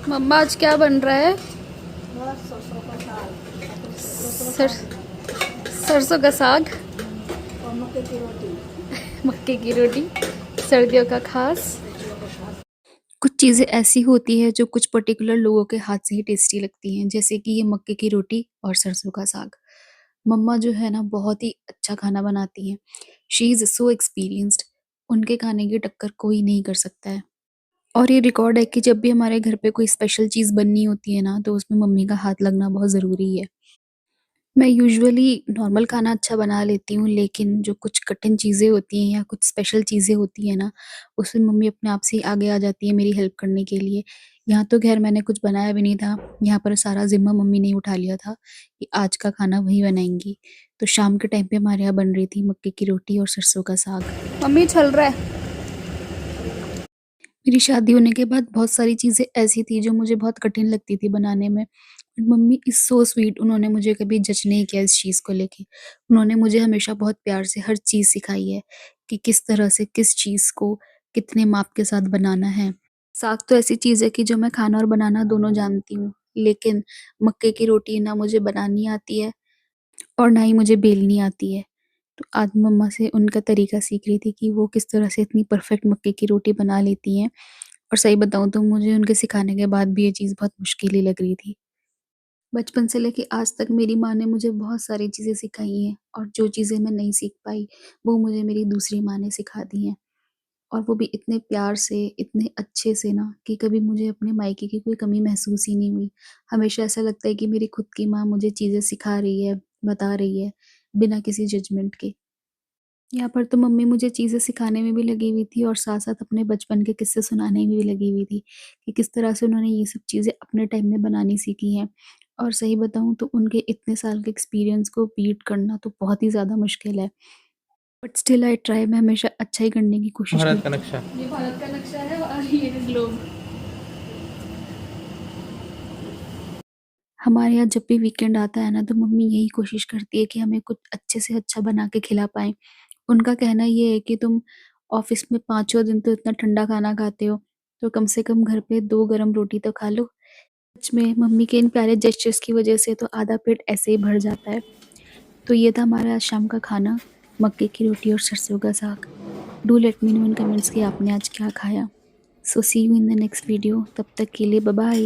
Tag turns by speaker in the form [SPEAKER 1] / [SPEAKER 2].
[SPEAKER 1] मम्मा आज क्या बन रहा है?
[SPEAKER 2] बस सरसों का साग, सरसों का
[SPEAKER 1] सर
[SPEAKER 2] साग
[SPEAKER 1] सरसों का साग,
[SPEAKER 2] और मक्के की रोटी,
[SPEAKER 1] मक्के की रोटी, सर्दियों का खास।
[SPEAKER 2] सब्जियों के साथ।
[SPEAKER 1] कुछ चीज़ें ऐसी होती है जो कुछ पर्टिकुलर लोगों के हाथ से ही टेस्टी लगती हैं, जैसे कि ये मक्के की रोटी और सरसों का साग। मम्मा जो है ना बहुत ही अच्छा खाना बनाती हैं। She is so experienced. उनके खाने की टक्कर कोई नहीं कर सकता है। और ये रिकॉर्ड है कि जब भी हमारे घर पे कोई स्पेशल चीज़ बननी होती है ना, तो उसमें मम्मी का हाथ लगना बहुत ज़रूरी है। मैं यूजुअली नॉर्मल खाना अच्छा बना लेती हूँ, लेकिन जो कुछ कठिन चीज़ें होती हैं या कुछ स्पेशल चीज़ें होती हैं ना, उसमें मम्मी अपने आप से ही आगे आ जाती है मेरी हेल्प करने के लिए। यहाँ तो ख़ैर मैंने कुछ बनाया भी नहीं था, यहाँ पर सारा ज़िम्मा मम्मी ने ही उठा लिया था कि आज का खाना वही बनाएँगी। तो शाम के टाइम पे हमारे यहाँ बन रही थी मक्के की रोटी और सरसों का साग। मम्मी चल रहा है। मेरी शादी होने के बाद बहुत सारी चीज़ें ऐसी थी जो मुझे बहुत कठिन लगती थी बनाने में। But mummy is so sweet, उन्होंने मुझे कभी जज नहीं किया इस चीज़ को लेके। उन्होंने मुझे हमेशा बहुत प्यार से हर चीज़ सिखाई है कि किस तरह से किस चीज़ को कितने माप के साथ बनाना है। साग तो ऐसी चीज़ है कि जो मैं खाना और बनाना दोनों जानती हूँ, लेकिन मक्के की रोटी ना मुझे बनानी आती है और ना ही मुझे बेलनी आती है। तो आज मम्मा से उनका तरीका सीख रही थी कि वो किस तरह से इतनी परफेक्ट मक्के की रोटी बना लेती हैं। और सही बताऊँ तो मुझे उनके सिखाने के बाद भी ये चीज़ बहुत मुश्किल ही लग रही थी। बचपन से लेके आज तक मेरी माँ ने मुझे बहुत सारी चीज़ें सिखाई हैं और जो चीज़ें मैं नहीं सीख पाई, वो मुझे मेरी दूसरी माँ ने सिखा दी हैं। और वो भी इतने प्यार से, इतने अच्छे से ना कि कभी मुझे अपने मायके की कोई कमी महसूस ही नहीं हुई। हमेशा ऐसा लगता है कि मेरी खुद की माँ मुझे चीज़ें सिखा रही है, बता रही है, बिना किसी जजमेंट के। यहाँ पर तो मम्मी मुझे चीज़ें सिखाने में भी लगी हुई थी और साथ-साथ अपने बचपन के किस्से सुनाने में भी लगी हुई थी, कि किस तरह से उन्होंने ये सब चीज़ें अपने टाइम में बनानी सीखी हैं। और सही बताऊँ तो उनके इतने साल के एक्सपीरियंस को बीट करना तो बहुत ही ज़्यादा मुश्किल है। बट स्टिल आई ट्राई, मैं हमेशा अच्छा ही करने की कोशिश
[SPEAKER 3] भारत का
[SPEAKER 1] करती
[SPEAKER 3] नक्शा।
[SPEAKER 1] हूँ। ये भारत का नक्शा है और ये ग्लोब। हमारे यहाँ जब भी वीकेंड आता है ना, तो मम्मी यही कोशिश करती है कि हमें कुछ अच्छे से अच्छा बना के खिला पाएँ। उनका कहना ये है कि तुम ऑफ़िस में पाँचों दिन तो इतना ठंडा खाना खाते हो, तो कम से कम घर पे 2 गरम रोटी तो खा लो। सच में मम्मी के इन प्यारे जेस्चर्स की वज़ह से तो आधा पेट ऐसे ही भर जाता है। तो ये था हमारा आज शाम का खाना, मक्के की रोटी और सरसों का साग। Do let me know in comments कि आपने आज क्या खाया। So see you in the next video, तब तक के लिए बाय बाय।